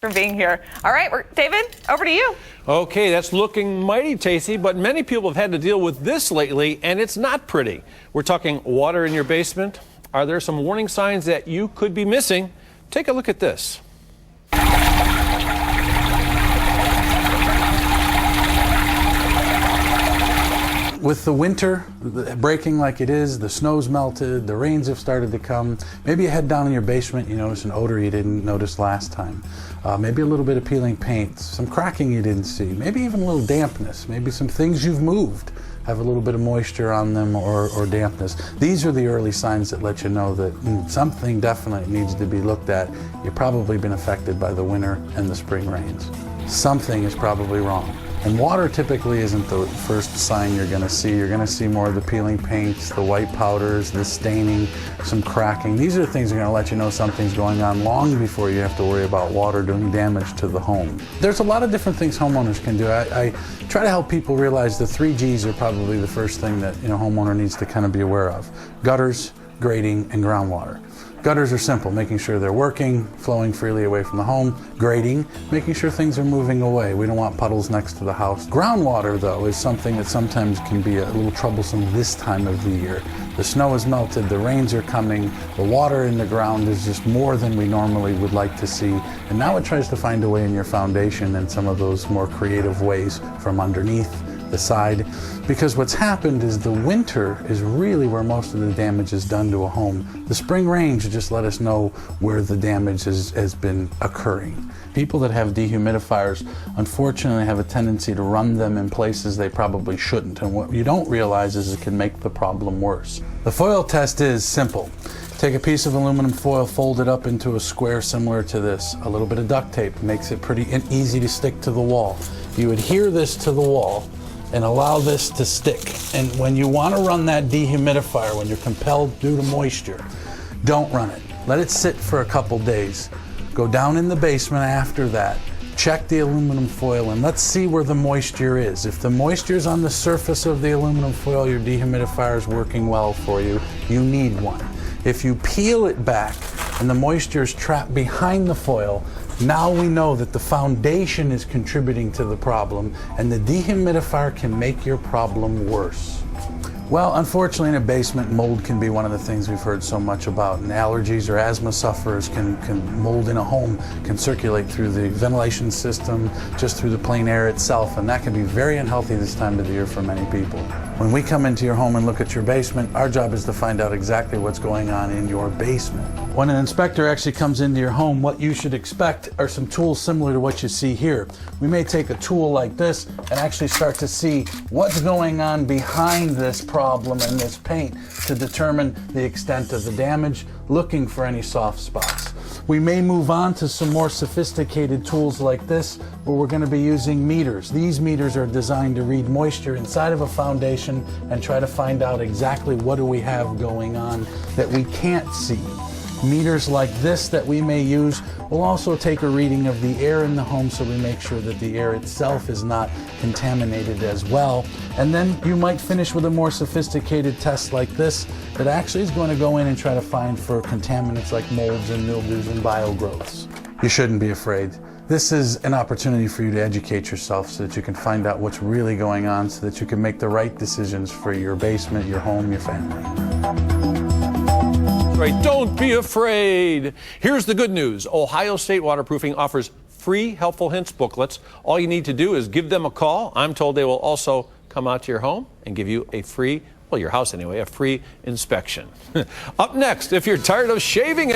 For being here. All right, David, over to you. Okay, that's looking mighty tasty, but many people have had to deal with this lately, and it's not pretty. We're talking water in your basement. Are there some warning signs that you could be missing? Take a look at this. With the winter breaking like it is, the snow's melted, the rains have started to come. Maybe you head down in your basement, you notice an odor you didn't notice last time. Maybe a little bit of peeling paint, some cracking you didn't see, maybe even a little dampness, maybe some things you've moved have a little bit of moisture on them or dampness. These are the early signs that let you know that something definitely needs to be looked at. You've probably been affected by the winter and the spring rains. Something is probably wrong. And water typically isn't the first sign you're going to see. You're going to see more of the peeling paints, the white powders, the staining, some cracking. These are the things that are going to let you know something's going on long before you have to worry about water doing damage to the home. There's a lot of different things homeowners can do. I try to help people realize the 3 G's are probably the first thing that homeowner needs to kind of be aware of. Gutters, grading, and groundwater. Gutters are simple, making sure they're working, flowing freely away from the home. Grading, making sure things are moving away. We don't want puddles next to the house. Groundwater, though, is something that sometimes can be a little troublesome this time of the year. The snow has melted, the rains are coming, the water in the ground is just more than we normally would like to see. And now it tries to find a way in your foundation in some of those more creative ways from underneath, the side, because what's happened is the winter is really where most of the damage is done to a home. The spring rains just let us know where the damage has been occurring. People that have dehumidifiers unfortunately have a tendency to run them in places they probably shouldn't, and what you don't realize is it can make the problem worse. The foil test is simple. Take a piece of aluminum foil, fold it up into a square similar to this. A little bit of duct tape makes it pretty easy to stick to the wall. You adhere this to the wall and allow this to stick. And when you want to run that dehumidifier, when you're compelled due to moisture, don't run it. Let it sit for a couple days. Go down in the basement after that, check the aluminum foil, and let's see where the moisture is. If the moisture is on the surface of the aluminum foil, your dehumidifier is working well for you. You need one. If you peel it back and the moisture is trapped behind the foil, now we know that the foundation is contributing to the problem, and the dehumidifier can make your problem worse. Well, unfortunately, in a basement, mold can be one of the things we've heard so much about. And allergies or asthma sufferers can mold in a home, can circulate through the ventilation system, just through the plain air itself, and that can be very unhealthy this time of the year for many people. When we come into your home and look at your basement, our job is to find out exactly what's going on in your basement. When an inspector actually comes into your home, what you should expect are some tools similar to what you see here. We may take a tool like this and actually start to see what's going on behind this problem and this paint to determine the extent of the damage, looking for any soft spots. We may move on to some more sophisticated tools like this, where we're going to be using meters. These meters are designed to read moisture inside of a foundation and try to find out exactly what do we have going on that we can't see. Meters like this that we may use will also take a reading of the air in the home, so we make sure that the air itself is not contaminated as well. And then you might finish with a more sophisticated test like this that actually is going to go in and try to find for contaminants like molds and mildews and biogrowths. You shouldn't be afraid. This is an opportunity for you to educate yourself so that you can find out what's really going on, so that you can make the right decisions for your basement, your home, your family. Right, don't be afraid. Here's the good news. Ohio State Waterproofing offers free Helpful Hints booklets. All you need to do is give them a call. I'm told they will also come out to your home and give you a free, well, your house anyway, a free inspection. Up next, if you're tired of shaving